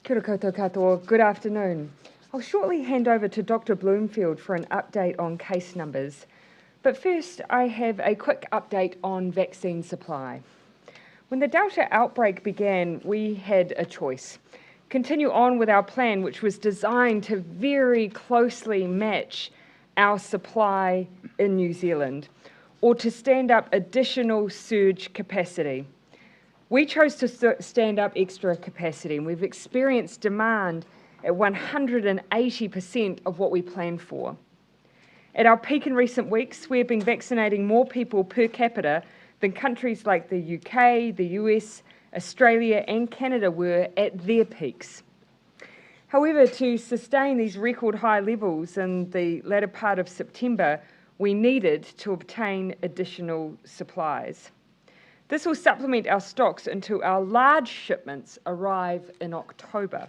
Kia ora koutou katoa, good afternoon. I'll shortly hand over to Dr. Bloomfield for an update on case numbers. But first, I have a quick update on vaccine supply. When the Delta outbreak began, we had a choice. Continue on with our plan, which was designed to very closely match our supply in New Zealand, or to stand up additional surge capacity. We chose to stand up extra capacity, and we've experienced demand at 180% of what we planned for. At our peak in recent weeks, we have been vaccinating more people per capita than countries like the UK, the US, Australia and Canada were at their peaks. However, to sustain these record high levels in the latter part of September, we needed to obtain additional supplies. This will supplement our stocks until our large shipments arrive in October.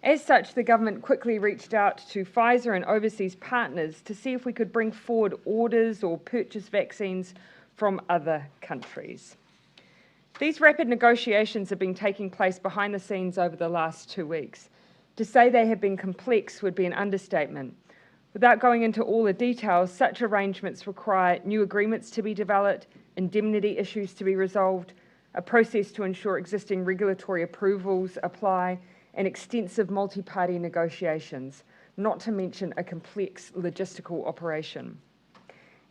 As such, the government quickly reached out to Pfizer and overseas partners to see if we could bring forward orders or purchase vaccines from other countries. These rapid negotiations have been taking place behind the scenes over the last 2 weeks. To say they have been complex would be an understatement. Without going into all the details, such arrangements require new agreements to be developed, indemnity issues to be resolved, a process to ensure existing regulatory approvals apply, and extensive multi-party negotiations, not to mention a complex logistical operation.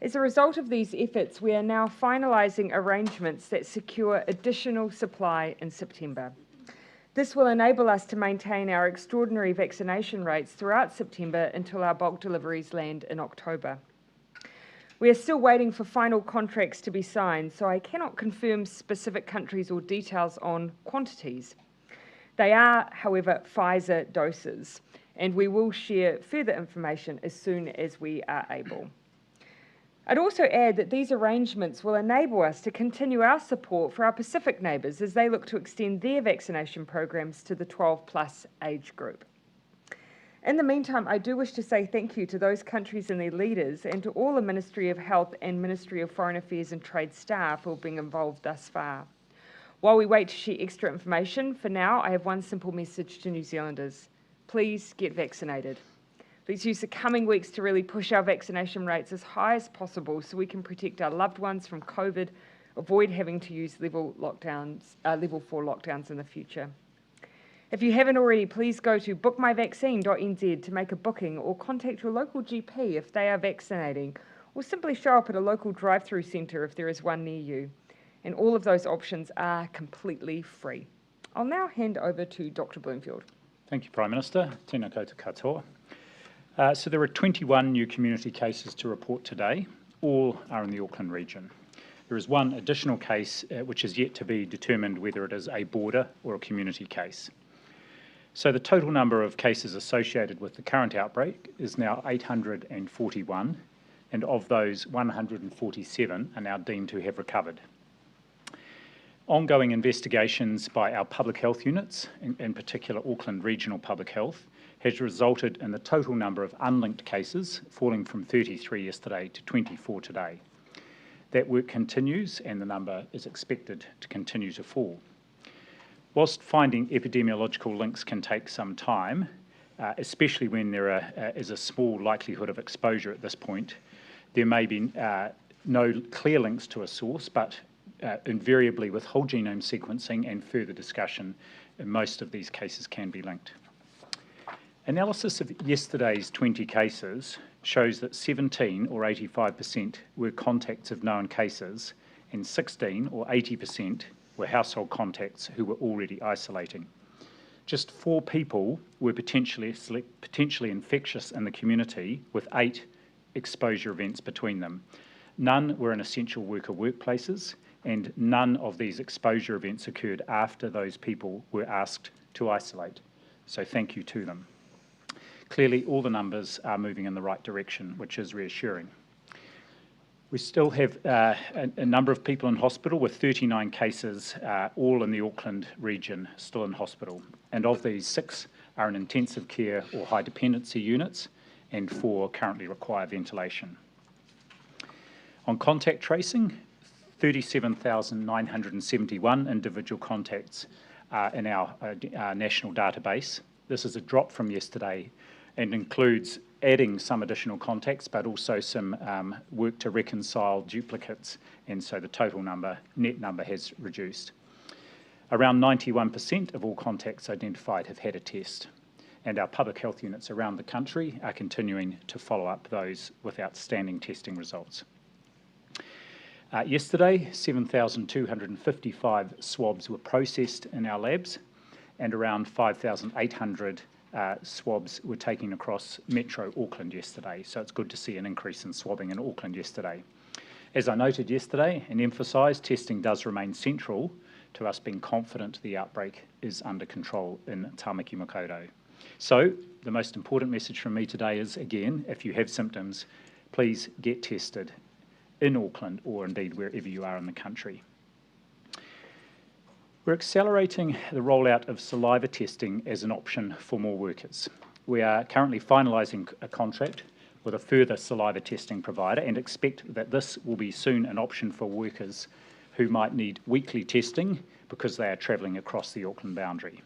As a result of these efforts, we are now finalising arrangements that secure additional supply in September. This will enable us to maintain our extraordinary vaccination rates throughout September until our bulk deliveries land in October. We are still waiting for final contracts to be signed, so I cannot confirm specific countries or details on quantities. They are, however, Pfizer doses, and we will share further information as soon as we are able. I'd also add that these arrangements will enable us to continue our support for our Pacific neighbours as they look to extend their vaccination programs to the 12+ age group. In the meantime, I do wish to say thank you to those countries and their leaders and to all the Ministry of Health and Ministry of Foreign Affairs and Trade staff who have been involved thus far. While we wait to share extra information, for now I have one simple message to New Zealanders. Please get vaccinated. Let's use the coming weeks to really push our vaccination rates as high as possible so we can protect our loved ones from COVID, avoid having to use level 4 lockdowns in the future. If you haven't already, please go to bookmyvaccine.nz to make a booking or contact your local GP if they are vaccinating, or simply show up at a local drive-through centre if there is one near you. And all of those options are completely free. I'll now hand over to Dr. Bloomfield. Thank you, Prime Minister. Tēnā koutou katoa. So there are 21 new community cases to report today. All are in the Auckland region. There is one additional case which is yet to be determined whether it is a border or a community case. So the total number of cases associated with the current outbreak is now 841, and of those, 147 are now deemed to have recovered. Ongoing investigations by our public health units, in particular Auckland Regional Public Health, has resulted in the total number of unlinked cases falling from 33 yesterday to 24 today. That work continues and the number is expected to continue to fall. Whilst finding epidemiological links can take some time, especially when there is a small likelihood of exposure at this point, there may be no clear links to a source, but invariably with whole genome sequencing and further discussion, most of these cases can be linked. Analysis of yesterday's 20 cases shows that 17 or 85% were contacts of known cases and 16 or 80% were household contacts who were already isolating. Just 4 people were potentially infectious in the community, with 8 exposure events between them. None were in essential worker workplaces, and none of these exposure events occurred after those people were asked to isolate. So thank you to them. Clearly, all the numbers are moving in the right direction, which is reassuring. We still have a number of people in hospital, with 39 cases, all in the Auckland region, still in hospital. And of these, 6 are in intensive care or high dependency units, and 4 currently require ventilation. On contact tracing, 37,971 individual contacts in our national database. This is a drop from yesterday and includes adding some additional contacts, but also some work to reconcile duplicates, and so the total net number has reduced. Around 91% of all contacts identified have had a test, and our public health units around the country are continuing to follow up those with outstanding testing results. Yesterday, 7,255 swabs were processed in our labs, and around 5,800 swabs were taken across Metro Auckland yesterday, so it's good to see an increase in swabbing in Auckland yesterday. As I noted yesterday and emphasised, testing does remain central to us being confident the outbreak is under control in Tāmaki Makaurau. So the most important message from me today is, again, if you have symptoms, please get tested in Auckland or indeed wherever you are in the country. We're accelerating the rollout of saliva testing as an option for more workers. We are currently finalising a contract with a further saliva testing provider and expect that this will be soon an option for workers who might need weekly testing because they are travelling across the Auckland boundary.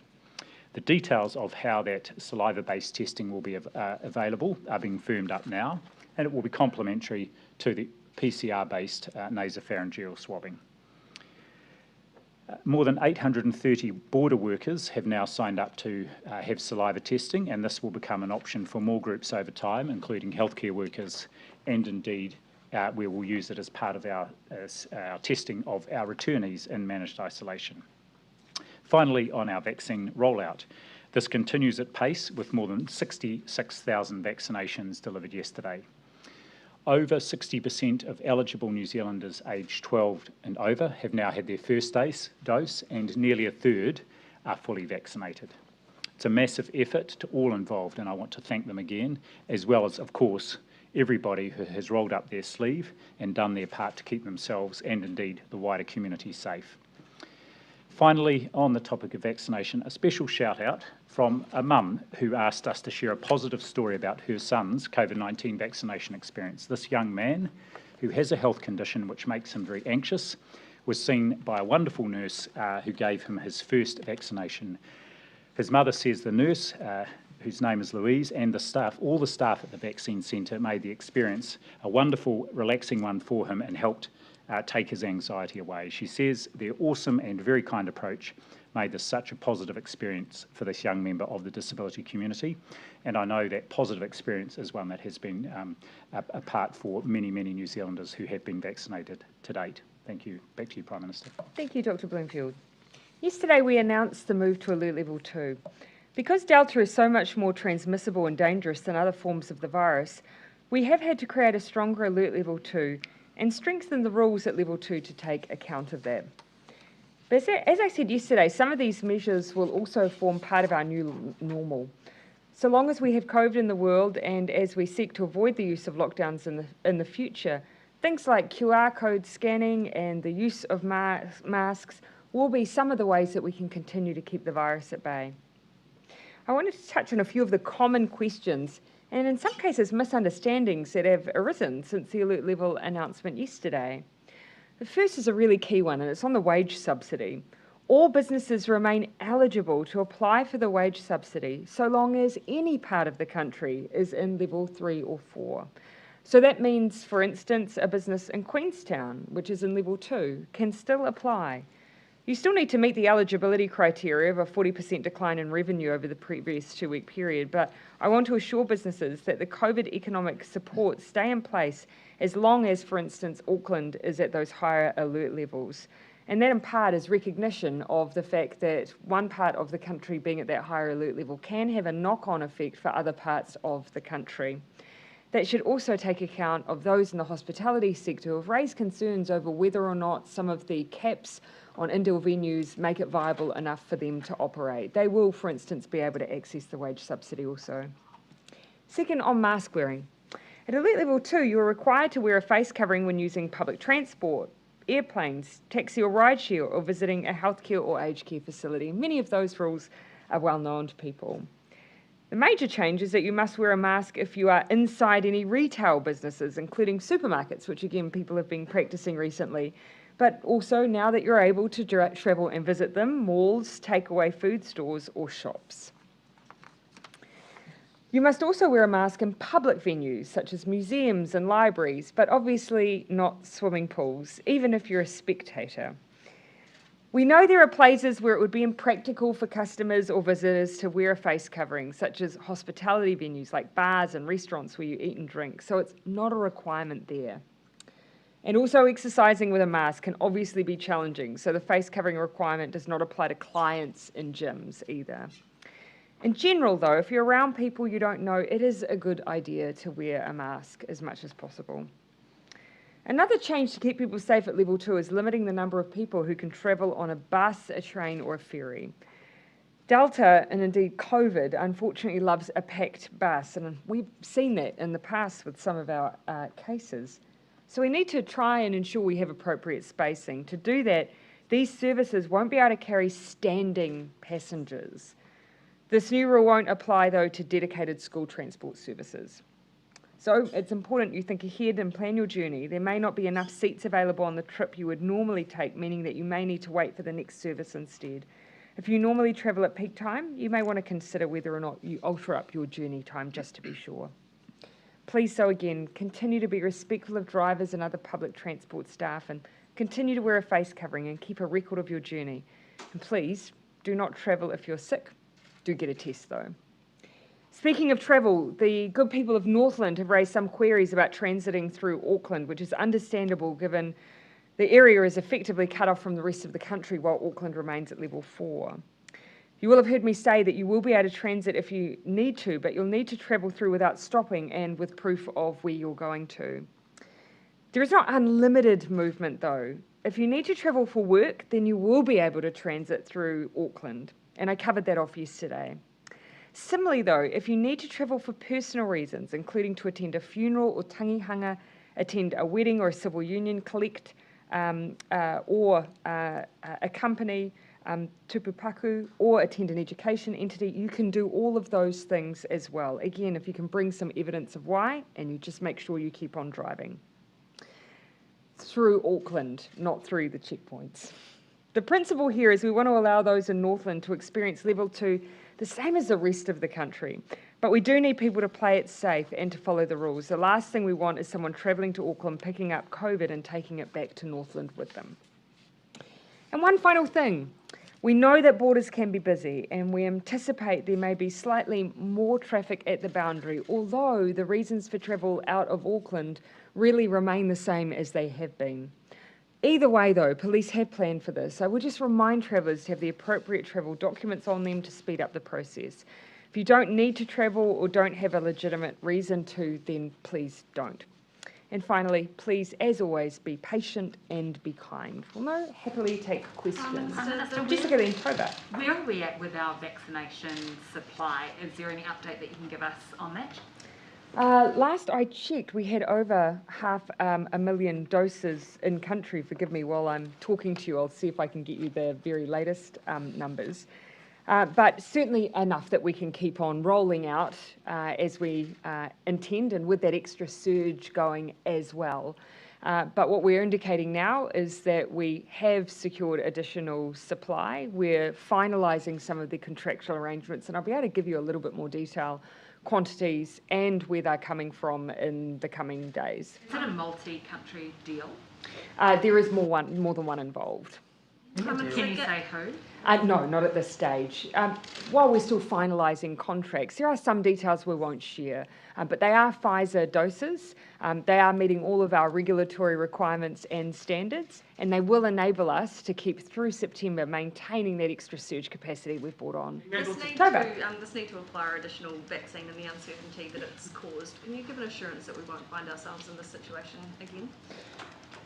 The details of how that saliva-based testing will be available are being firmed up now, and it will be complementary to the PCR-based nasopharyngeal swabbing. More than 830 border workers have now signed up to have saliva testing, and this will become an option for more groups over time, including healthcare workers, and indeed we will use it as part of our testing of our returnees in managed isolation. Finally, on our vaccine rollout, this continues at pace with more than 66,000 vaccinations delivered yesterday. Over 60% of eligible New Zealanders aged 12 and over have now had their first dose, and nearly a third are fully vaccinated. It's a massive effort to all involved, and I want to thank them again, as well as, of course, everybody who has rolled up their sleeve and done their part to keep themselves and indeed the wider community safe. Finally, on the topic of vaccination, a special shout out from a mum who asked us to share a positive story about her son's COVID-19 vaccination experience. This young man, who has a health condition which makes him very anxious, was seen by a wonderful nurse who gave him his first vaccination. His mother says the nurse, whose name is Louise, and the staff, all the staff at the vaccine centre, made the experience a wonderful, relaxing one for him and helped take his anxiety away. She says their awesome and very kind approach made this such a positive experience for this young member of the disability community, and I know that positive experience is one that has been a part for many, many New Zealanders who have been vaccinated to date. Thank you. Back to you, Prime Minister. Thank you, Dr. Bloomfield. Yesterday we announced the move to Alert Level 2. Because Delta is so much more transmissible and dangerous than other forms of the virus, we have had to create a stronger Alert Level 2 and strengthen the rules at Level 2 to take account of that. But as I said yesterday, some of these measures will also form part of our new normal. So long as we have COVID in the world and as we seek to avoid the use of lockdowns in the future, things like QR code scanning and the use of masks will be some of the ways that we can continue to keep the virus at bay. I wanted to touch on a few of the common questions and in some cases misunderstandings that have arisen since the alert level announcement yesterday. The first is a really key one, and it's on the wage subsidy. All businesses remain eligible to apply for the wage subsidy so long as any part of the country is in level 3 or 4. So that means, for instance, a business in Queenstown, which is in level 2, can still apply. You still need to meet the eligibility criteria of a 40% decline in revenue over the previous 2-week period, but I want to assure businesses that the COVID economic supports stay in place as long as, for instance, Auckland is at those higher alert levels. And that in part is recognition of the fact that one part of the country being at that higher alert level can have a knock-on effect for other parts of the country. That should also take account of those in the hospitality sector who have raised concerns over whether or not some of the caps on indoor venues make it viable enough for them to operate. They will, for instance, be able to access the wage subsidy also. Second, on mask wearing. At alert level 2, you are required to wear a face covering when using public transport, airplanes, taxi or rideshare, or visiting a healthcare or aged care facility. Many of those rules are well known to people. The major change is that you must wear a mask if you are inside any retail businesses, including supermarkets, which again people have been practicing recently. but also now that you're able to travel and visit them, malls, takeaway food stores or shops. You must also wear a mask in public venues such as museums and libraries, but obviously not swimming pools, even if you're a spectator. We know there are places where it would be impractical for customers or visitors to wear a face covering, such as hospitality venues like bars and restaurants where you eat and drink, so it's not a requirement there. And also exercising with a mask can obviously be challenging, so the face covering requirement does not apply to clients in gyms either. In general, though, if you're around people you don't know, it is a good idea to wear a mask as much as possible. Another change to keep people safe at level 2 is limiting the number of people who can travel on a bus, a train or a ferry. Delta, and indeed COVID, unfortunately loves a packed bus, and we've seen that in the past with some of our cases. So we need to try and ensure we have appropriate spacing. To do that, these services won't be able to carry standing passengers. This new rule won't apply, though, to dedicated school transport services. So it's important you think ahead and plan your journey. There may not be enough seats available on the trip you would normally take, meaning that you may need to wait for the next service instead. If you normally travel at peak time, you may want to consider whether or not you alter up your journey time just to be sure. Please, so again, continue to be respectful of drivers and other public transport staff, and continue to wear a face covering and keep a record of your journey. And please, do not travel if you're sick. Do get a test though. Speaking of travel, the good people of Northland have raised some queries about transiting through Auckland, which is understandable given the area is effectively cut off from the rest of the country while Auckland remains at level 4. You will have heard me say that you will be able to transit if you need to, but you'll need to travel through without stopping and with proof of where you're going to. There is not unlimited movement though. If you need to travel for work, then you will be able to transit through Auckland, and I covered that off yesterday. Similarly though, if you need to travel for personal reasons, including to attend a funeral or tangihanga, attend a wedding or a civil union, collect or accompany tupupaku, or attend an education entity, you can do all of those things as well. Again, if you can bring some evidence of why, and you just make sure you keep on driving. Through Auckland, not through the checkpoints. The principle here is we want to allow those in Northland to experience level 2 the same as the rest of the country, but we do need people to play it safe and to follow the rules. The last thing we want is someone travelling to Auckland picking up COVID and taking it back to Northland with them. And one final thing, we know that borders can be busy and we anticipate there may be slightly more traffic at the boundary, although the reasons for travel out of Auckland really remain the same as they have been. Either way though, police have planned for this. I would just remind travellers to have the appropriate travel documents on them to speed up the process. If you don't need to travel or don't have a legitimate reason to, then please don't. And finally, please, as always, be patient and be kind. We'll now happily take questions. Jessica then Toba. Where are we at with our vaccination supply? Is there any update that you can give us on that? Last I checked, we had over 500,000 doses in country. Forgive me while I'm talking to you. I'll see if I can get you the very latest numbers. But certainly enough that we can keep on rolling out as we intend, and with that extra surge going as well. But what we're indicating now is that we have secured additional supply. We're finalising some of the contractual arrangements, and I'll be able to give you a little bit more detail, quantities and where they're coming from in the coming days. Is it a multi-country deal? There is more than one involved. Can you say who? No, not at this stage. While we're still finalising contracts, there are some details we won't share, but they are Pfizer doses. They are meeting all of our regulatory requirements and standards, and they will enable us to keep through September maintaining that extra surge capacity we've brought on. This need to apply additional vaccine and the uncertainty that it's caused. Can you give an assurance that we won't find ourselves in this situation again?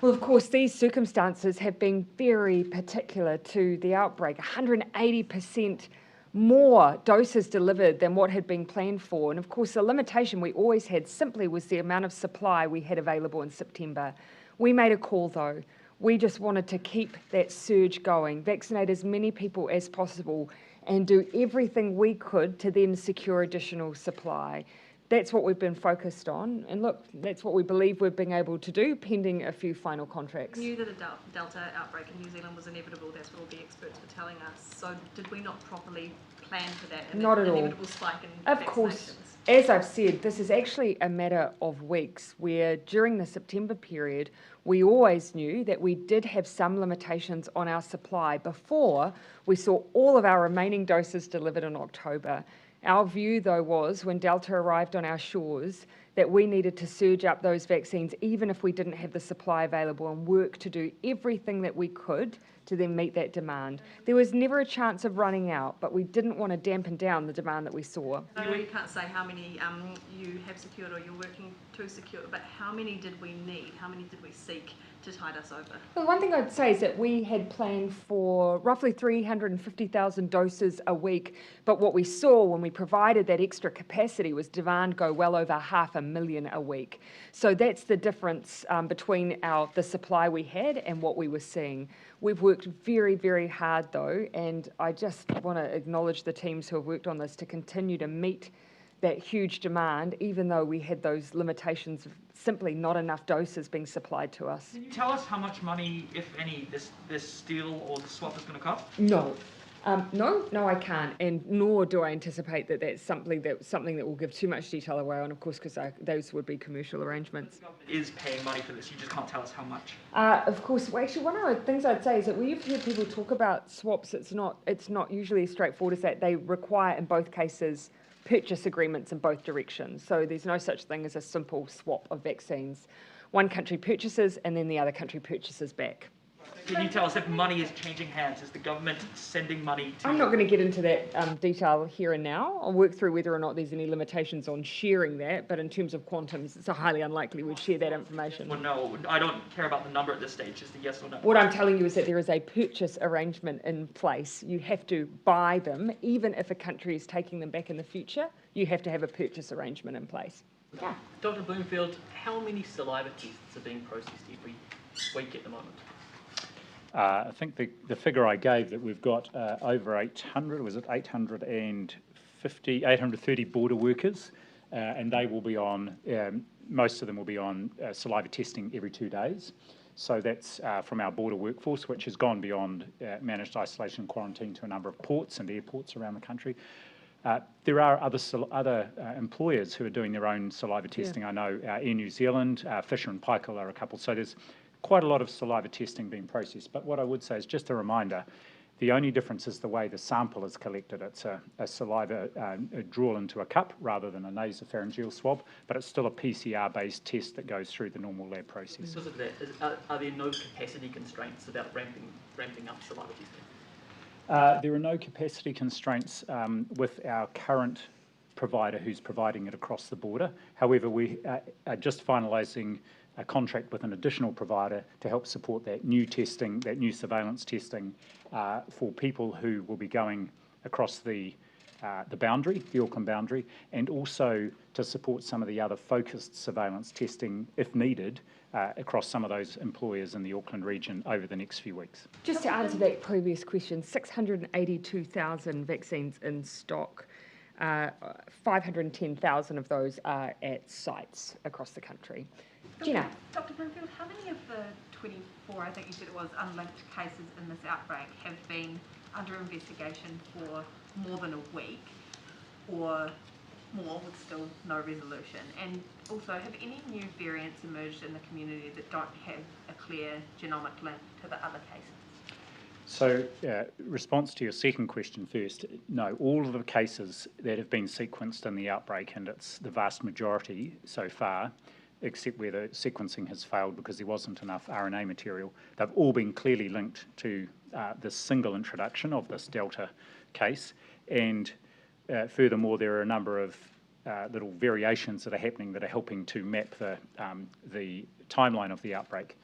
Well, of course, these circumstances have been very particular to the outbreak. 180% more doses delivered than what had been planned for. And of course, the limitation we always had simply was the amount of supply we had available in September. We made a call though. We just wanted to keep that surge going, vaccinate as many people as possible, and do everything we could to then secure additional supply. that's what we've been focused on. And look, that's what we believe we've been able to do, pending a few final contracts. We knew that a Delta outbreak in New Zealand was inevitable. That's what all the experts were telling us. So did we not properly plan for that? And Not at all. Inevitable spike in Of vaccinations? course, as I've said, this is actually a matter of weeks, where during the September period, we always knew that we did have some limitations on our supply before we saw all of our remaining doses delivered in October. Our view, though, was when Delta arrived on our shores that we needed to surge up those vaccines even if we didn't have the supply available, and work to do everything that we could to then meet that demand. There was never a chance of running out, but we didn't want to dampen down the demand that we saw. I know you can't say how many you have secured or you're working to secure, but how many did we need? How many did we seek to tide us over? Well, one thing I'd say is that we had planned for roughly 350,000 doses a week, but what we saw when we provided that extra capacity was demand go well over 500,000 a week. So that's the difference between the supply we had and what we were seeing. We've worked very, very hard though, and I just want to acknowledge the teams who have worked on this to continue to meet that huge demand, even though we had those limitations of simply not enough doses being supplied to us. Can you tell us how much money, if any, this deal or the swap is going to cost? No. No, I can't, and nor do I anticipate that that's something that will give too much detail away on, of course, because those would be commercial arrangements. The government is paying money for this, you just can't tell us how much. Of course, well, actually, one of the things I'd say is that we've heard people talk about swaps. It's not usually as straightforward as that. They require, in both cases, purchase agreements in both directions. So there's no such thing as a simple swap of vaccines. One country purchases and then the other country purchases back. Can you tell us if money is changing hands? Is the government sending money to... I'm not going to get into that detail here and now. I'll work through whether or not there's any limitations on sharing that, but in terms of quantums, it's highly unlikely we'd share that information. Well, no, I don't care about the number at this stage, just a yes or no. What I'm telling you is that there is a purchase arrangement in place. You have to buy them, even if a country is taking them back in the future, you have to have a purchase arrangement in place. Yeah. Dr. Bloomfield, how many saliva tests are being processed every week at the moment? I think the figure I gave, that we've got over 800, was it 830 border workers, and they will be on, most of them will be on saliva testing every 2 days. So that's from our border workforce, which has gone beyond managed isolation and quarantine to a number of ports and airports around the country. There are other employers who are doing their own saliva testing. Yeah. I know Air New Zealand, Fisher and Paykel are a couple. So there's quite a lot of saliva testing being processed. But what I would say is just a reminder, the only difference is the way the sample is collected. It's a saliva drawn into a cup rather than a nasopharyngeal swab, but it's still a PCR-based test that goes through the normal lab process. Because of that, are there no capacity constraints about ramping up saliva testing? There are no capacity constraints with our current provider who's providing it across the border. However, we are just finalising a contract with an additional provider to help support that new testing, that new surveillance testing for people who will be going across the boundary, the Auckland boundary, and also to support some of the other focused surveillance testing, if needed, across some of those employers in the Auckland region over the next few weeks. Just to answer that previous question, 682,000 vaccines in stock. 510,000 of those are at sites across the country. Gina. Dr. Bloomfield, how many of the 24, I think you said it was, unlinked cases in this outbreak have been under investigation for more than a week, or more with still no resolution? And also, have any new variants emerged in the community that don't have a clear genomic link to the other cases? So, response to your second question first, no, all of the cases that have been sequenced in the outbreak, and it's the vast majority so far, except where the sequencing has failed because there wasn't enough RNA material, they've all been clearly linked to this single introduction of this Delta case. And furthermore, there are a number of little variations that are happening that are helping to map the timeline of the outbreak.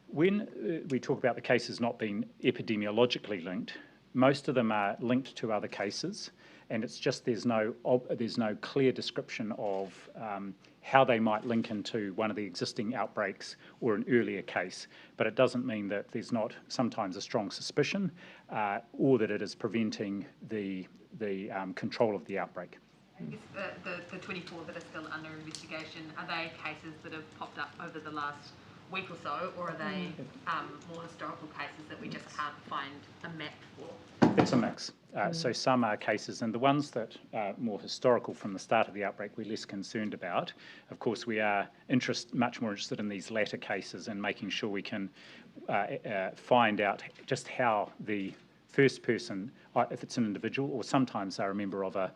When we talk about the cases not being epidemiologically linked, most of them are linked to other cases, and it's just there's no clear description of how they might link into one of the existing outbreaks or an earlier case. But it doesn't mean that there's not sometimes a strong suspicion or that it is preventing the control of the outbreak. I guess the 24 that are still under investigation, are they cases that have popped up over the last week or so, or are they more historical cases that we just can't find a map for? It's a mix. So some are cases, and the ones that are more historical from the start of the outbreak we're less concerned about. Of course, we are much more interested in these latter cases and making sure we can find out just how the first person, if it's an individual, or sometimes they're a member of a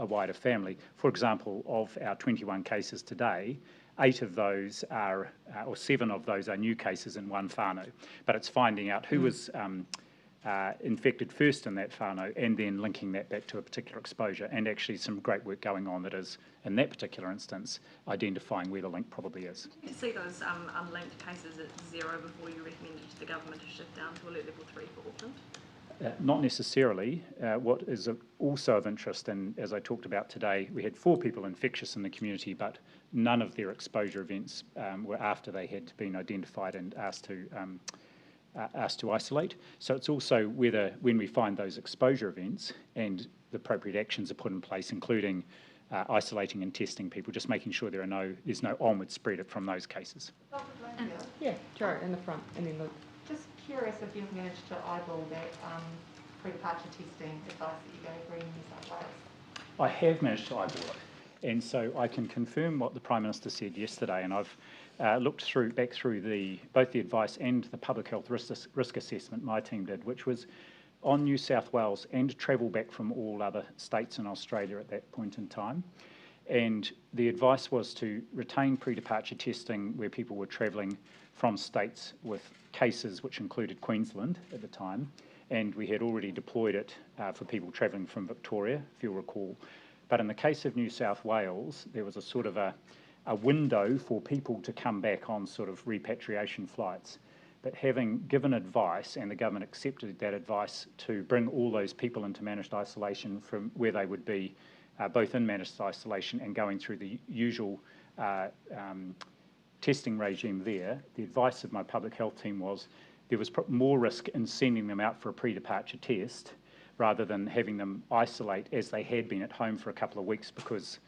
wider family. For example, of our 21 cases today, 8 of those are, or 7 of those are new cases in one whānau. But it's finding out who was infected first in that whānau and then linking that back to a particular exposure. And actually some great work going on that is, in that particular instance, identifying where the link probably is. Did you see those unlinked cases at 0 before you recommended to the government to shift down to alert level 3 for Auckland? Not necessarily. What is also of interest, and as I talked about today, we had 4 people infectious in the community, but none of their exposure events were after they had been identified and asked to isolate. So it's also whether, when we find those exposure events and the appropriate actions are put in place, including isolating and testing people, just making sure there's no onward spread from those cases. Yeah, Joe, in the front, and then Luke. Just curious if you've managed to eyeball that pre-departure testing advice that you gave for New South Wales. I have managed to eyeball it, and so I can confirm what the Prime Minister said yesterday, and I've looked back through both the advice and the public health risk assessment my team did, which was on New South Wales and travel back from all other states in Australia at that point in time. And the advice was to retain pre-departure testing where people were travelling from states with cases which included Queensland at the time, and we had already deployed it for people travelling from Victoria, if you'll recall. But in the case of New South Wales, there was a sort of a window for people to come back on sort of repatriation flights. But having given advice, and the government accepted that advice, to bring all those people into managed isolation from where they would be both in managed isolation and going through the usual testing regime there, the advice of my public health team was there was more risk in sending them out for a pre-departure test rather than having them isolate as they had been at home for a couple of weeks because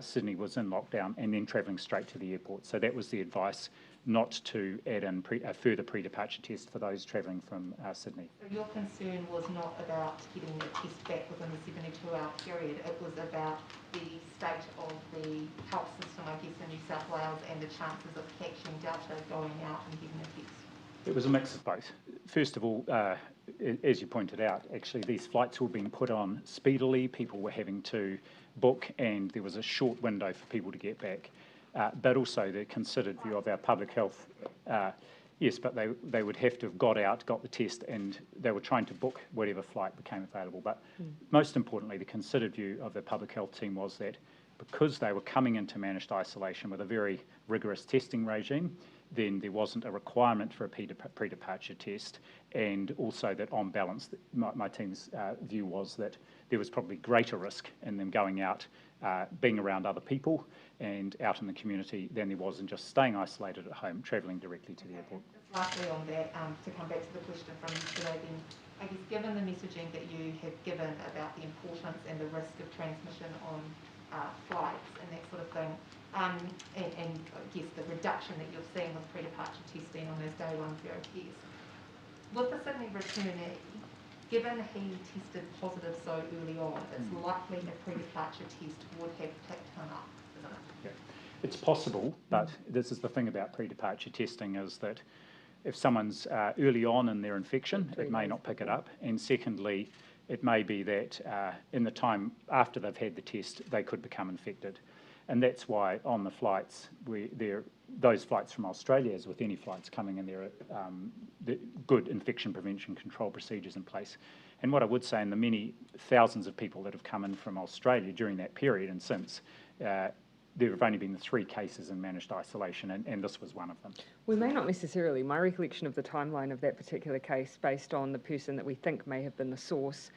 Sydney was in lockdown and then travelling straight to the airport. So that was the advice, not to add in a further pre-departure test for those travelling from Sydney. So your concern was not about getting the test back within the 72-hour period, it was about the state of the health system, I guess, in New South Wales and the chances of catching Delta going out and getting a test? It was a mix of both. First of all, as you pointed out, actually these flights were being put on speedily, people were having to book, and there was a short window for people to get back. But also the considered view of our public health, yes, but they would have to have got the test, and they were trying to book whatever flight became available. But most importantly, the considered view of the public health team was that because they were coming into managed isolation with a very rigorous testing regime, then there wasn't a requirement for a pre-departure test, and also that on balance, my team's view was that there was probably greater risk in them going out, being around other people and out in the community than there was in just staying isolated at home, travelling directly to the airport. Just lastly on that, to come back to the question from yesterday then, I guess given the messaging that you have given about the importance and the risk of transmission on flights and that sort of thing, and I guess the reduction that you're seeing with pre-departure testing on those day 1 zero tests, with the Sydney returnee, given he tested positive so early on, it's likely a pre-departure test would have picked him up, isn't it? Yeah. It's possible, but this is the thing about pre-departure testing, is that if someone's early on in their infection, it may not pick it up, and secondly, it may be that in the time after they've had the test, they could become infected. And that's why on the flights, those flights from Australia, as with any flights coming in, there are good infection prevention control procedures in place. And what I would say, in the many thousands of people that have come in from Australia during that period and since, there have only been 3 cases in managed isolation, and this was one of them. We may not necessarily. My recollection of the timeline of that particular case, based on the person that we think may have been the source,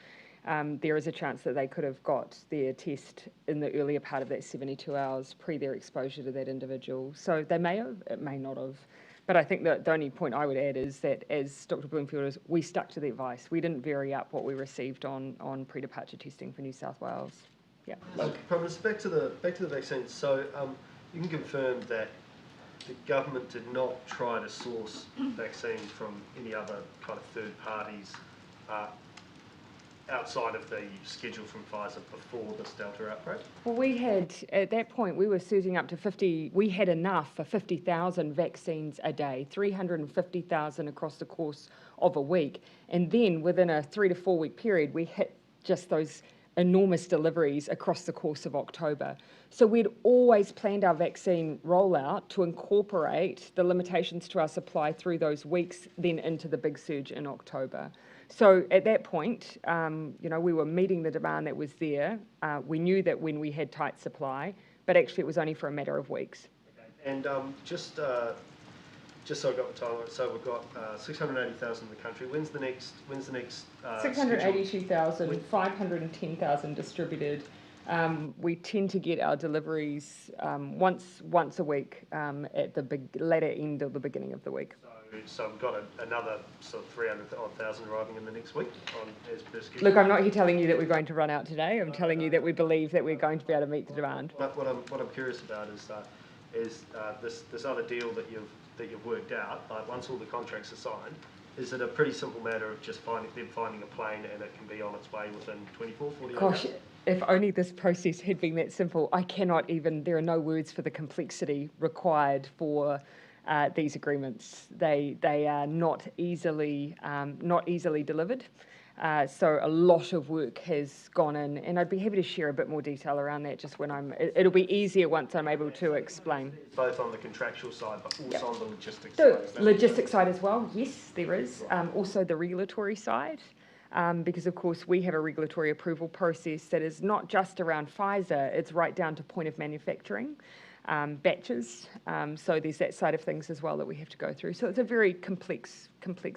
there is a chance that they could have got their test in the earlier part of that 72 hours pre their exposure to that individual. So they may have, it may not have. But I think that the only point I would add is that, as Dr. Bloomfield is, we stuck to the advice. We didn't vary up what we received on pre-departure testing for New South Wales. Yeah. Prime Minister, back to the vaccine. So you can confirm that the government did not try to source vaccine from any other kind of third parties outside of the schedule from Pfizer before this Delta outbreak? Well, we had, at that point, we were surging up to 50, we had enough for 50,000 vaccines a day, 350,000 across the course of a week. And then within a 3 to 4 week period, we hit just those enormous deliveries across the course of October. So we'd always planned our vaccine rollout to incorporate the limitations to our supply through those weeks, then into the big surge in October. So at that point, we were meeting the demand that was there. We knew that when we had tight supply, but actually it was only for a matter of weeks. Okay. And just so I got the time, so we've got 680,000 in the country. When's the next? 682,000, 510,000 distributed. We tend to get our deliveries once a week at the latter end of the beginning of the week. So we've got another sort of 300,000 arriving in the next week as per schedule. Look, I'm not here telling you that we're going to run out today. I'm telling you that we believe that we're going to be able to meet the demand. What I'm curious about is this other deal that you've worked out. Like once all the contracts are signed, is it a pretty simple matter of just finding a plane and it can be on its way within 24, 48 Gosh, hours? if only this process had been that simple. I cannot even, there are no words for the complexity required for these agreements. They are not easily delivered. So a lot of work has gone in, and I'd be happy to share a bit more detail around that just when it'll be easier once I'm able to explain. Both on the contractual side, but also on the logistics side. The logistics side as well, yes, there is. Also the regulatory side. Because of course we have a regulatory approval process that is not just around Pfizer, it's right down to point of manufacturing, batches. So there's that side of things as well that we have to go through. So it's a very complex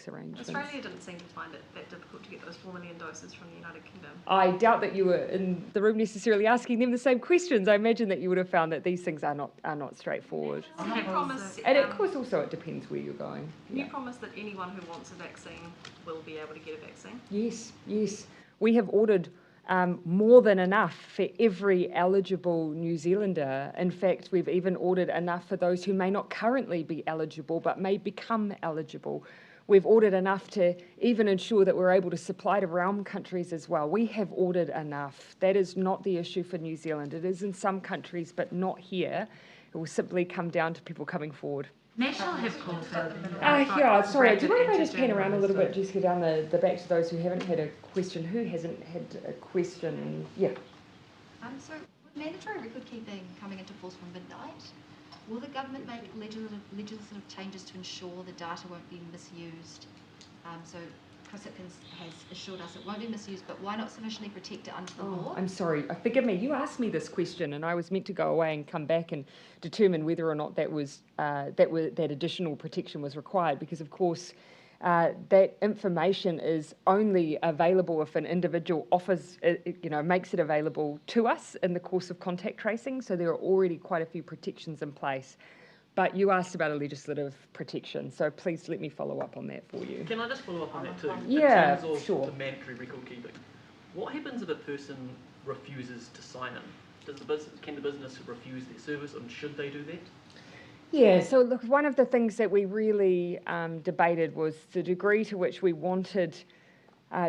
arrangement. Australia didn't seem to find it that difficult to get those 4 million doses from the United Kingdom. I doubt that you were in the room necessarily asking them the same questions. I imagine that you would have found that these things are not straightforward. Can you promise, And of course also it depends where you're going. Can you promise that anyone who wants a vaccine will be able to get a vaccine? Yes. We have ordered more than enough for every eligible New Zealander. In fact, we've even ordered enough for those who may not currently be eligible but may become eligible. We've ordered enough to even ensure that we're able to supply to realm countries as well. We have ordered enough. That is not the issue for New Zealand. It is in some countries, but not here. It will simply come down to people coming forward. National have called for... Sorry, do you mind if I just pan around a little bit, Jessica, down the back to those who haven't had a question? Who hasn't had a question? Yeah. So, with mandatory record keeping coming into force from midnight, will the government make legislative changes to ensure the data won't be misused? So Chris Hipkins has assured us it won't be misused, but why not sufficiently protect it under the law? I'm sorry. Forgive me. You asked me this question, and I was meant to go away and come back and determine whether or not that additional protection was required. Because of course, that information is only available if an individual offers, makes it available to us in the course of contact tracing. So there are already quite a few protections in place. But you asked about a legislative protection, so please let me follow up on that for you. Can I just follow up on that too? Yeah, in terms of sure. the mandatory record keeping, what happens if a person refuses to sign in? Can the business refuse their service, and should they do that? Yeah, so look, one of the things that we really debated was the degree to which we wanted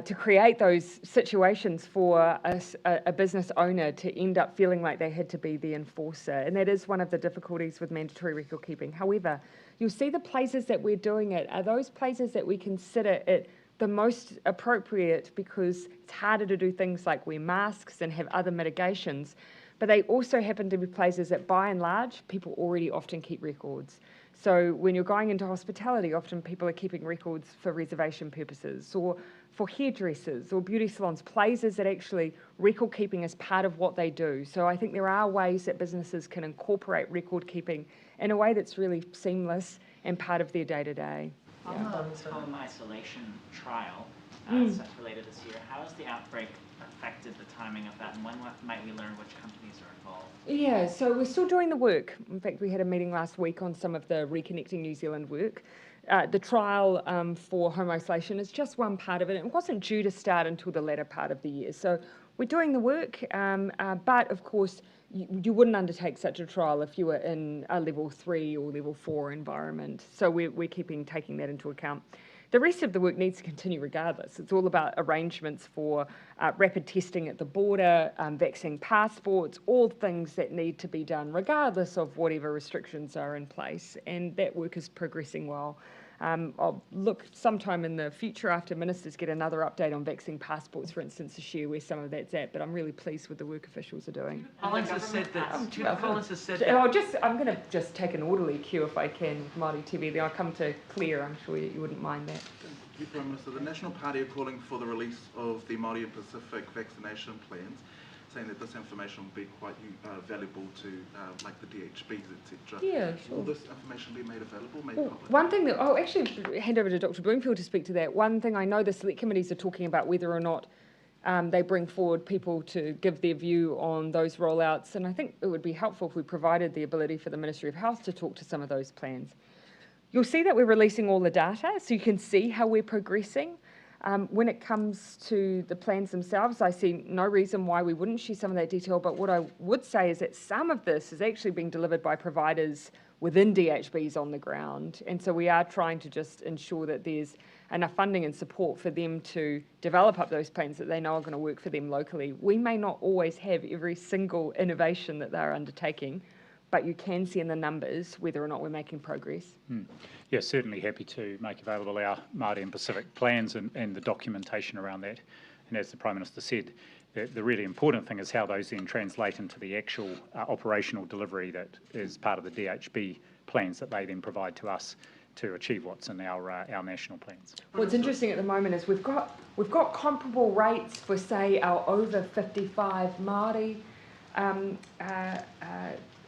to create those situations for a business owner to end up feeling like they had to be the enforcer. And that is one of the difficulties with mandatory record keeping. However, you'll see the places that we're doing it are those places that we consider it the most appropriate because it's harder to do things like wear masks and have other mitigations. But they also happen to be places that, by and large, people already often keep records. So when you're going into hospitality, often people are keeping records for reservation purposes, or for hairdressers or beauty salons, places that actually record keeping is part of what they do. So I think there are ways that businesses can incorporate record keeping in a way that's really seamless and part of their day-to-day. On the home isolation trial set for later this year, how has the outbreak affected the timing of that, and when might we learn which companies are involved? Yeah, so we're still doing the work. In fact, we had a meeting last week on some of the Reconnecting New Zealand work. The trial for home isolation is just one part of it. It wasn't due to start until the latter part of the year. So we're doing the work, but of course, you wouldn't undertake such a trial if you were in a level 3 or level 4 environment. So we're taking that into account. The rest of the work needs to continue regardless. It's all about arrangements for rapid testing at the border, vaccine passports, all things that need to be done regardless of whatever restrictions are in place. And that work is progressing well. I'll look sometime in the future after ministers get another update on vaccine passports, for instance, to share where some of that's at, but I'm really pleased with the work officials are doing. Collins has said that. I'm going to just take an orderly cue if I can, Māori TV, then I'll come to Claire, I'm sure you wouldn't mind that. Thank you, Prime Minister. The National Party are calling for the release of the Māori and Pacific vaccination plans, saying that this information will be quite valuable to like the DHBs, etc. Yeah, sure. Will this information be made available, made Well, public? one thing that I'll actually hand over to Dr. Bloomfield to speak to that. One thing I know the select committees are talking about whether or not they bring forward people to give their view on those rollouts, and I think it would be helpful if we provided the ability for the Ministry of Health to talk to some of those plans. You'll see that we're releasing all the data, so you can see how we're progressing. When it comes to the plans themselves, I see no reason why we wouldn't share some of that detail, but what I would say is that some of this is actually being delivered by providers within DHBs on the ground, and so we are trying to just ensure that there's enough funding and support for them to develop up those plans that they know are going to work for them locally. We may not always have every single innovation that they're undertaking, but you can see in the numbers whether or not we're making progress. Yeah, certainly happy to make available our Māori and Pacific plans and the documentation around that. And as the Prime Minister said, the really important thing is how those then translate into the actual operational delivery that is part of the DHB plans that they then provide to us to achieve what's in our national plans. What's interesting at the moment is we've got comparable rates for, say, our over 55 Māori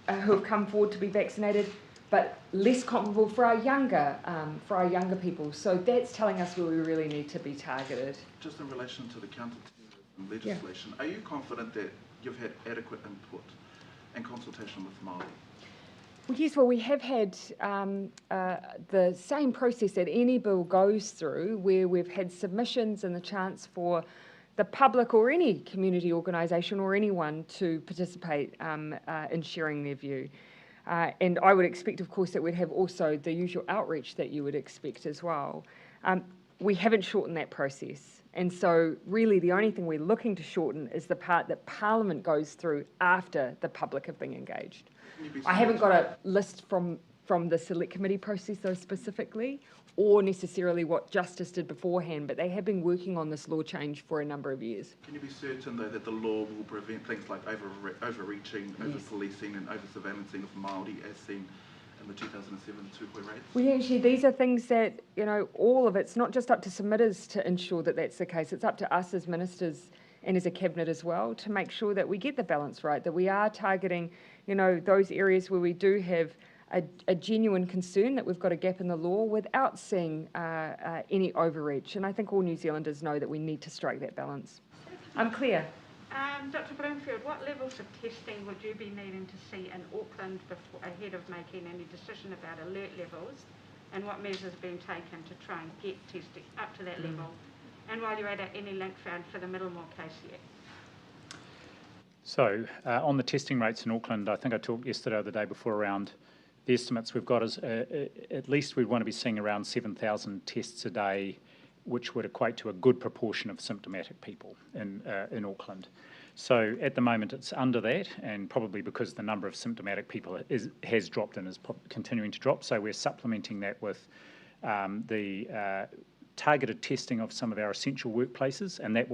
who have come forward to be vaccinated, but less comparable for our younger people. So that's telling us where we really need to be targeted. Just in relation to the counter-terrorism legislation, Are you confident that you've had adequate input and consultation with Māori? Well, yes, we have had the same process that any bill goes through, where we've had submissions and the chance for the public or any community organisation or anyone to participate in sharing their view. And I would expect, of course, that we'd have also the usual outreach that you would expect as well. We haven't shortened that process. And so really the only thing we're looking to shorten is the part that Parliament goes through after the public have been engaged. I haven't got a list from the Select Committee process, though, specifically, or necessarily what Justice did beforehand, but they have been working on this law change for a number of years. Can you be certain, though, that the law will prevent things like overreaching, over-policing and over-surveillancing of Māori as seen in the 2007 Tūhoe raids? Well, actually, these are things that, all of it's not just up to submitters to ensure that that's the case. It's up to us as ministers and as a cabinet as well to make sure that we get the balance right, that we are targeting, those areas where we do have a genuine concern that we've got a gap in the law without seeing any overreach. And I think all New Zealanders know that we need to strike that balance. I'm clear. Dr. Bloomfield, what levels of testing would you be needing to see in Auckland ahead of making any decision about alert levels, and what measures are being taken to try and get testing up to that level? And while you're at it, any link found for the Middlemore case yet? So on the testing rates in Auckland, I think I talked yesterday or the day before around the estimates we've got is at least we'd want to be seeing around 7,000 tests a day, which would equate to a good proportion of symptomatic people in Auckland. So at the moment it's under that, and probably because the number of symptomatic people has dropped and is continuing to drop. So we're supplementing that with the targeted testing of some of our essential workplaces, and that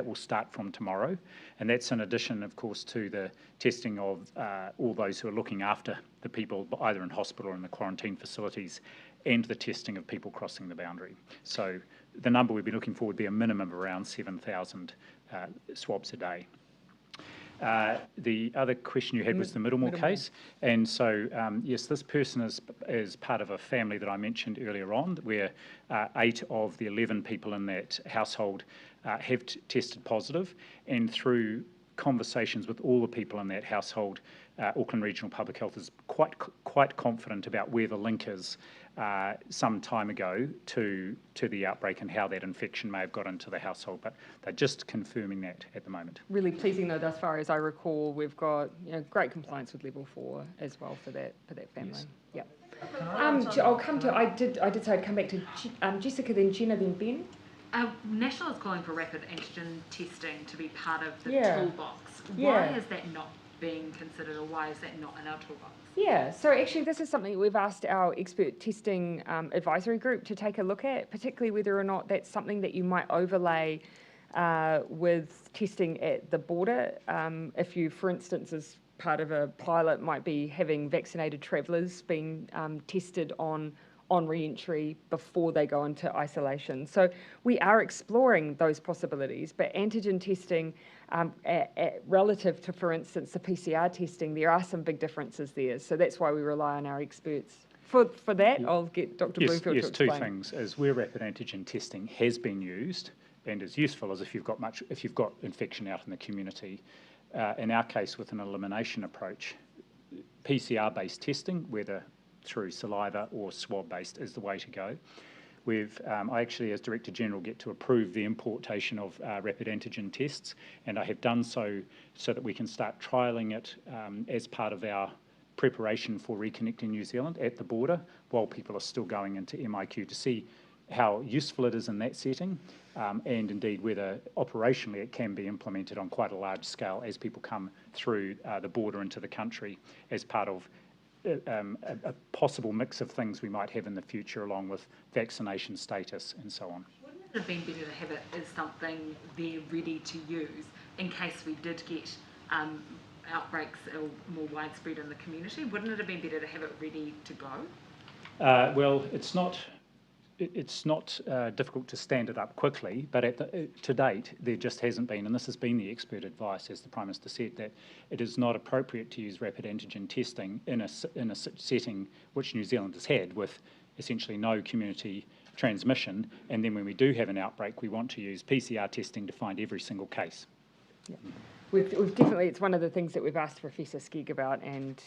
will start from tomorrow. And that's in addition, of course, to the testing of all those who are looking after the people either in hospital or in the quarantine facilities, and the testing of people crossing the boundary. So the number we'd be looking for would be a minimum of around 7,000 swabs a day. The other question you had was the Middlemore case, and so yes, this person is part of a family that I mentioned earlier on, where 8 of the 11 people in that household have tested positive, and through conversations with all the people in that household, Auckland Regional Public Health is quite confident about where the link is some time ago to the outbreak and how that infection may have got into the household, but they're just confirming that at the moment. Really pleasing though, thus far as I recall, we've got great compliance with level 4 as well for that family. Yes. Yeah. I'll come to. I did say I'd come back to Jessica, then Jenna, then Ben. National is calling for rapid antigen testing to be part of the Yeah. toolbox. Yeah. Why is that not being considered, or why is that not in our toolbox? Yeah, so actually this is something we've asked our expert testing advisory group to take a look at, particularly whether or not that's something that you might overlay with testing at the border. If you, for instance, as part of a pilot, might be having vaccinated travellers being tested on re-entry before they go into isolation. So we are exploring those possibilities, but antigen testing relative to, for instance, the PCR testing, there are some big differences there. So that's why we rely on our experts. For that, I'll get Dr. Bloomfield to explain. Yes, two things. Is where rapid antigen testing has been used and is useful as if you've got infection out in the community. In our case, with an elimination approach, PCR-based testing, whether through saliva or swab-based, is the way to go. I actually, as Director General, get to approve the importation of rapid antigen tests, and I have done so that we can start trialling it as part of our preparation for reconnecting New Zealand at the border while people are still going into MIQ, to see how useful it is in that setting, and indeed whether operationally it can be implemented on quite a large scale as people come through the border into the country as part of a possible mix of things we might have in the future, along with vaccination status and so on. Wouldn't it have been better to have it as something there ready to use in case we did get outbreaks more widespread in the community? Wouldn't it have been better to have it ready to go? Well, it's not difficult to stand it up quickly, but to date there just hasn't been, and this has been the expert advice, as the Prime Minister said, that it is not appropriate to use rapid antigen testing in a setting which New Zealand has had, with essentially no community transmission, and then when we do have an outbreak we want to use PCR testing to find every single case. Yeah. We've definitely, it's one of the things that we've asked Professor Skegg about, and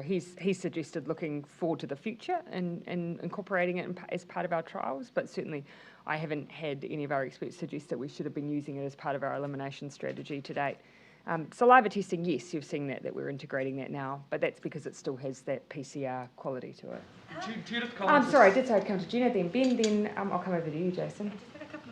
he's suggested looking forward to the future and incorporating it as part of our trials, but certainly I haven't had any of our experts suggest that we should have been using it as part of our elimination strategy to date. Saliva testing, yes, you've seen that we're integrating that now, but that's because it still has that PCR quality to it. I'm sorry, I did say I'd come to Jenna, then Ben, then I'll come over to you, Jason.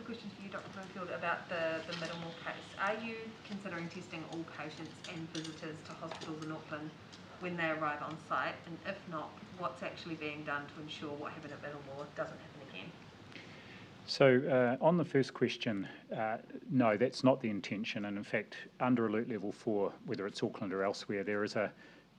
Question for you, Dr. Bloomfield, about the Middlemore case. Are you considering testing all patients and visitors to hospitals in Auckland when they arrive on site? And if not, what's actually being done to ensure what happened at Middlemore doesn't happen again? So on the first question, no, that's not the intention. And in fact, under Alert Level 4, whether it's Auckland or elsewhere, there is a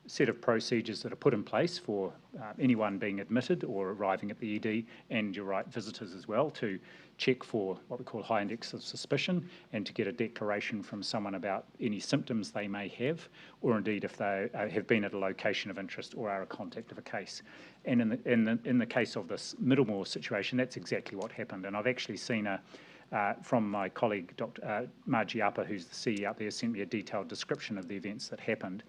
set of procedures that are put in place for anyone being admitted or arriving at the ED, and you're right, visitors as well, to check for what we call high index of suspicion and to get a declaration from someone about any symptoms they may have, or indeed if they have been at a location of interest or are a contact of a case. And in the case of this Middlemore situation, that's exactly what happened. And I've actually seen from my colleague, Dr. Margie Upper, who's the CE up there, sent me a detailed description of the events that happened.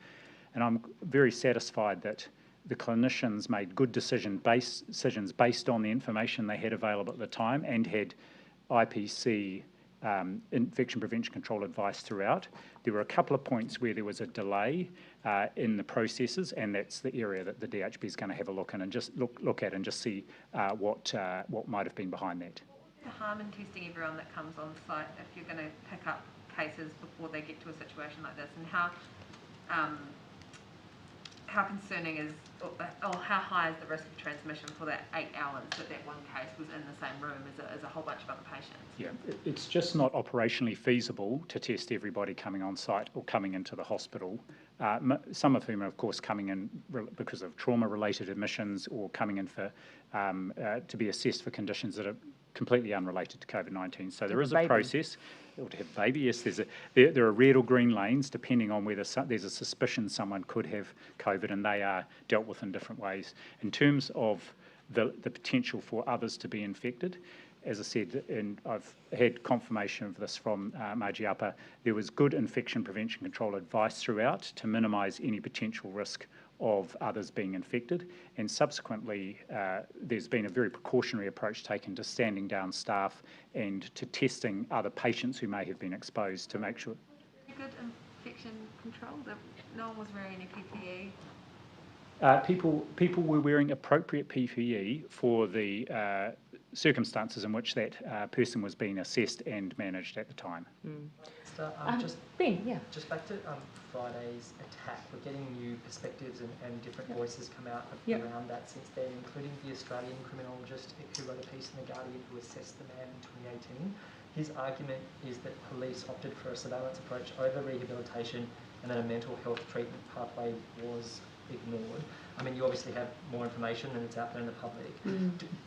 And I'm very satisfied that the clinicians made good decisions based on the information they had available at the time and had IPC infection prevention control advice throughout. There were a couple of points where there was a delay in the processes, and that's the area that the DHB is going to have a look in and just look at and just see what might have been behind that. The harm in testing everyone that comes on site if you're going to pick up cases before they get to a situation like this, and how concerning is, or how high is the risk of transmission for that 8 hours that one case was in the same room as a whole bunch of other patients? Yeah, it's just not operationally feasible to test everybody coming on site or coming into the hospital. Some of whom are, of course, coming in because of trauma-related admissions or coming in for to be assessed for conditions that are completely unrelated to COVID-19. So there is a process. Or to have baby, yes. There are red or green lanes depending on whether there's a suspicion someone could have COVID, and they are dealt with in different ways. In terms of the potential for others to be infected, as I said, and I've had confirmation of this from Margie-Upper, there was good infection prevention control advice throughout to minimise any potential risk of others being infected, and subsequently there's been a very precautionary approach taken to standing down staff and to testing other patients who may have been exposed to make sure. Good infection control, that no one was wearing any PPE. People were wearing appropriate PPE for the circumstances in which that person was being assessed and managed at the time. Ben, yeah. Just back to Friday's attack, we're getting new perspectives and different voices come out around that since then, including the Australian criminologist who wrote a piece in The Guardian who assessed the man in 2018. His argument is that police opted for a surveillance approach over rehabilitation and that a mental health treatment pathway was ignored. I mean, you obviously have more information and it's out there in the public.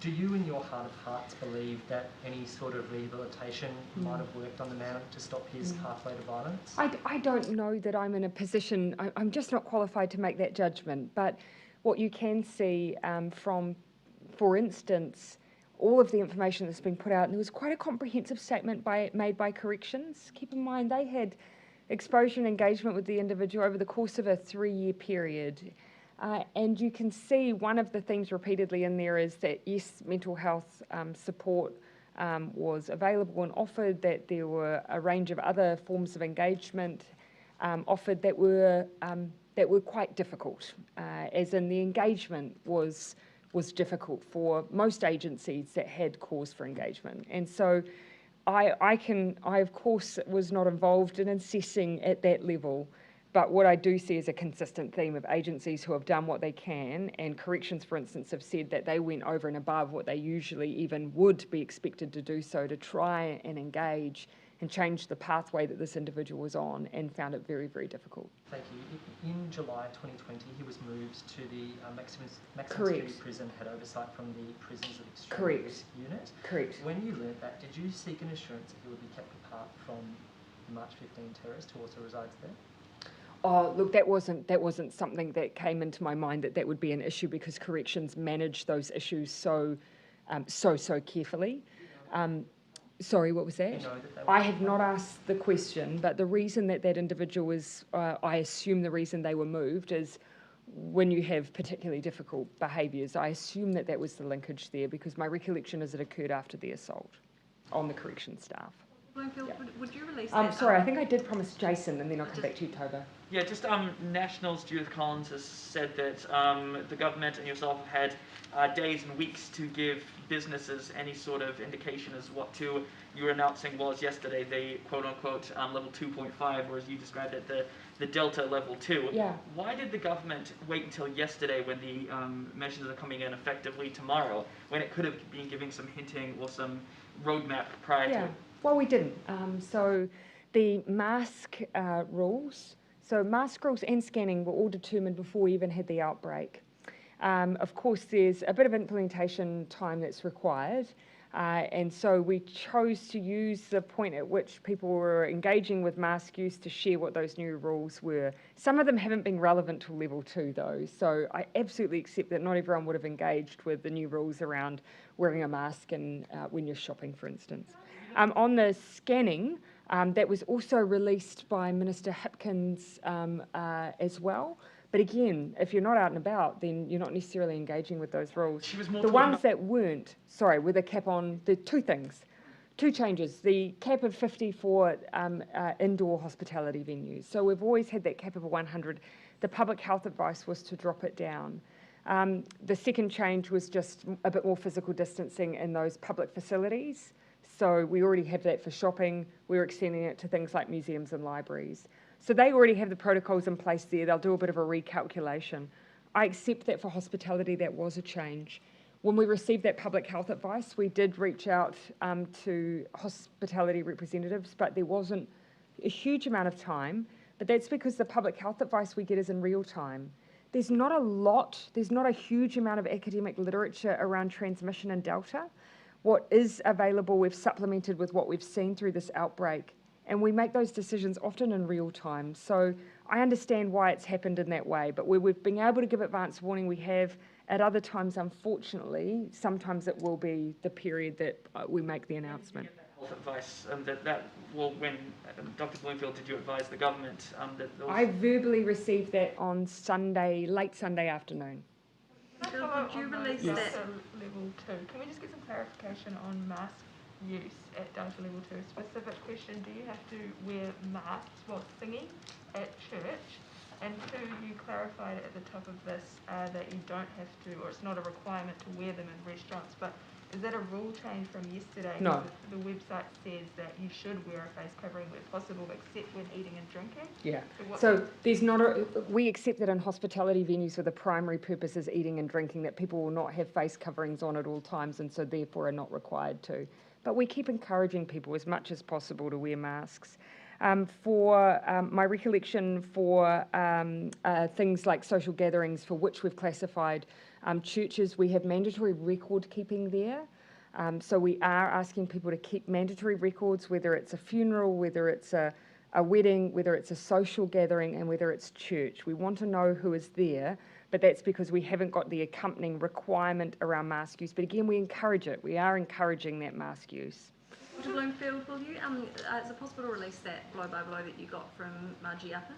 Do you, in your heart of hearts, believe that any sort of rehabilitation might have worked on the man to stop his pathway to violence? I don't know that I'm in a position, I'm just not qualified to make that judgment, but what you can see from, for instance, all of the information that's been put out, and there was quite a comprehensive statement made by Corrections. Keep in mind, they had exposure and engagement with the individual over the course of a 3-year period. And you can see one of the themes repeatedly in there is that, yes, mental health support was available and offered, that there were a range of other forms of engagement offered that were quite difficult, as in the engagement was difficult for most agencies that had cause for engagement. And so I of course was not involved in assessing at that level, but what I do see is a consistent theme of agencies who have done what they can, and Corrections, for instance, have said that they went over and above what they usually even would be expected to do so to try and engage and change the pathway that this individual was on, and found it very, very difficult. Thank you. In July 2020, he was moved to the maximum Correct. security prison, had oversight from the Prisons of Extreme Correct. Risk Unit. Correct. When you learnt that, did you seek an assurance that he would be kept apart from the March 15 terrorist who also resides there? Oh, look, that wasn't something that came into my mind that would be an issue, because Corrections manage those issues so carefully. Sorry, what was that? I have not asked the question, but the reason that individual was, I assume the reason they were moved is when you have particularly difficult behaviours. I assume that was the linkage there, because my recollection is it occurred after the assault on the Corrections staff. Bloomfield, would you release that? Sorry, I think I did promise Jason, and then I'll come back to you, Toba. Yeah, just Nationals Judith Collins has said that the government and yourself have had days and weeks to give businesses any sort of indication as what you were announcing was yesterday the quote-unquote level 2.5, or as you described it, the Delta level 2. Yeah. Why did the government wait until yesterday, when the measures are coming in effectively tomorrow, when it could have been giving some hinting or some roadmap prior to? Well, we didn't. So the mask rules, and scanning were all determined before we even had the outbreak. Of course, there's a bit of implementation time that's required, and so we chose to use the point at which people were engaging with mask use to share what those new rules were. Some of them haven't been relevant till level 2, though, so I absolutely accept that not everyone would have engaged with the new rules around wearing a mask and when you're shopping, for instance. On the scanning, that was also released by Minister Hipkins as well. But again, if you're not out and about, then you're not necessarily engaging with those rules. The ones that weren't, with a cap on, the two changes. The cap of 50 for indoor hospitality venues. So we've always had that cap of 100. The public health advice was to drop it down. The second change was just a bit more physical distancing in those public facilities. So we already have that for shopping. We're extending it to things like museums and libraries. So they already have the protocols in place there. They'll do a bit of a recalculation. I accept that for hospitality, that was a change. When we received that public health advice, we did reach out to hospitality representatives, but there wasn't a huge amount of time. But that's because the public health advice we get is in real time. There's not a huge amount of academic literature around transmission and Delta. What is available, we've supplemented with what we've seen through this outbreak, and we make those decisions often in real time. So I understand why it's happened in that way, but where we've been able to give advance warning, we have. At other times, unfortunately, sometimes it will be the period that we make the announcement. Health advice when Dr. Bloomfield, did you advise the government that those... I verbally received that on Sunday, late Sunday afternoon. Did you release Yes. that? Level 2. Can we just get some clarification on mask use at data level 2? Specific question, do you have to wear masks while singing at church? And 2, you clarified at the top of this that you don't have to, or it's not a requirement to wear them in restaurants, but is that a rule change from yesterday? No. The website says that you should wear a face covering where possible, except when eating and drinking. Yeah. So there's not a, we accept that in hospitality venues where the primary purpose is eating and drinking, that people will not have face coverings on at all times, and so therefore are not required to. But we keep encouraging people as much as possible to wear masks. My recollection for things like social gatherings, for which we've classified churches, we have mandatory record keeping there. So we are asking people to keep mandatory records, whether it's a funeral, whether it's a wedding, whether it's a social gathering, and whether it's church. We want to know who is there, but that's because we haven't got the accompanying requirement around mask use. But again, we encourage it. We are encouraging that mask use. Dr. Bloomfield, will you, is it possible to release that blow by blow that you got from Margie Upper?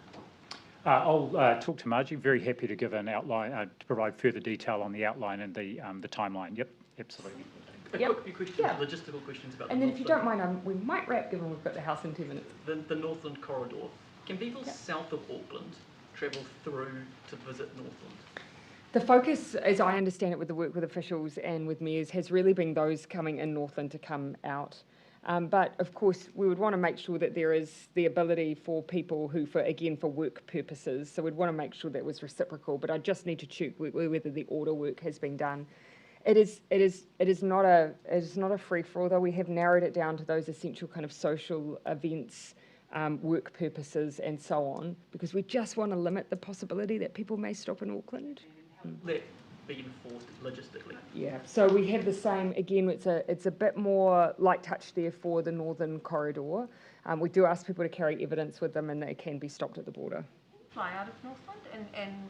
I'll talk to Margie. Very happy to give an outline, to provide further detail on the outline and the timeline. Yep, absolutely. A quick few questions, logistical questions about and the then if you don't mind, we might wrap given we've got the house in 2 minutes. The Northland corridor. Can people south of Auckland travel through to visit Northland? The focus, as I understand it, with the work with officials and with mayors, has really been those coming in Northland to come out. But of course, we would want to make sure that there is the ability for people who, for work purposes. So we'd want to make sure that was reciprocal. But I just need to check whether the order work has been done. It is not a free for all, though. We have narrowed it down to those essential kind of social events, work purposes, and so on, because we just want to limit the possibility that people may stop in Auckland. That be enforced logistically. Yeah, so we have the same, again, it's a bit more light touch there for the Northern Corridor. We do ask people to carry evidence with them, and they can be stopped at the border. Fly out of Northland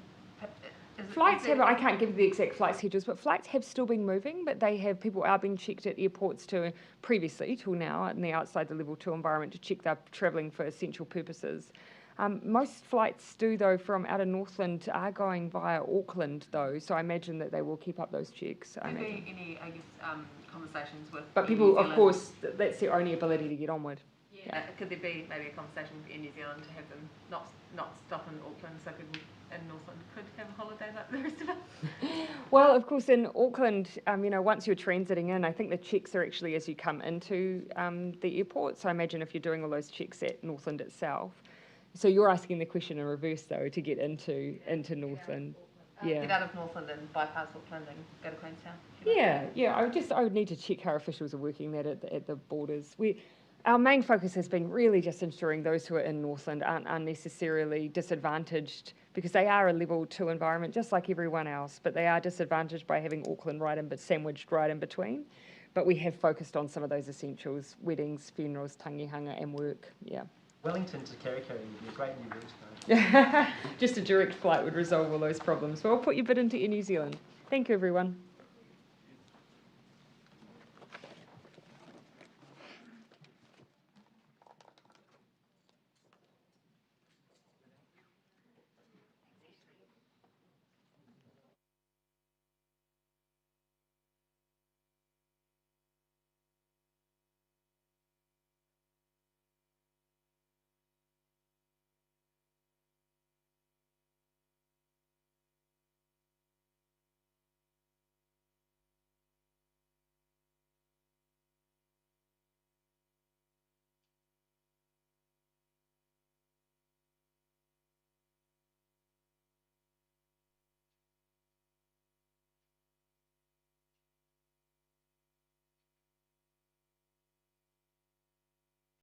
Flights have, I can't give you the exact flight schedules, but flights have still been moving, but people are being checked at airports previously till now in the outside the level 2 environment to check they're travelling for essential purposes. Most flights do, though, from out of Northland are going via Auckland, though, so I imagine that they will keep up those checks. Any conversations with But people, of course, that's their only ability to get on with. Yeah. Could there be maybe a conversation with Air New Zealand to have them not stop in Auckland so people in Northland could have a holiday like the rest of us? Well, of course, in Auckland, once you're transiting in, I think the checks are actually as you come into the airport. So I imagine if you're doing all those checks at Northland itself. So you're asking the question in reverse, though, to get into Northland. Get out of Northland and bypass Auckland and go to Queenstown. Yeah. I would need to check how officials are working that at the borders. Our main focus has been really just ensuring those who are in Northland aren't unnecessarily disadvantaged, because they are a level 2 environment, just like everyone else, but they are disadvantaged by having Auckland sandwiched right in between. But we have focused on some of those essentials: weddings, funerals, tangihanga, and work. Yeah. Wellington to Kerikeri would be a great new route. Just a direct flight would resolve all those problems. So I'll put your bid into Air New Zealand. Thank you, everyone.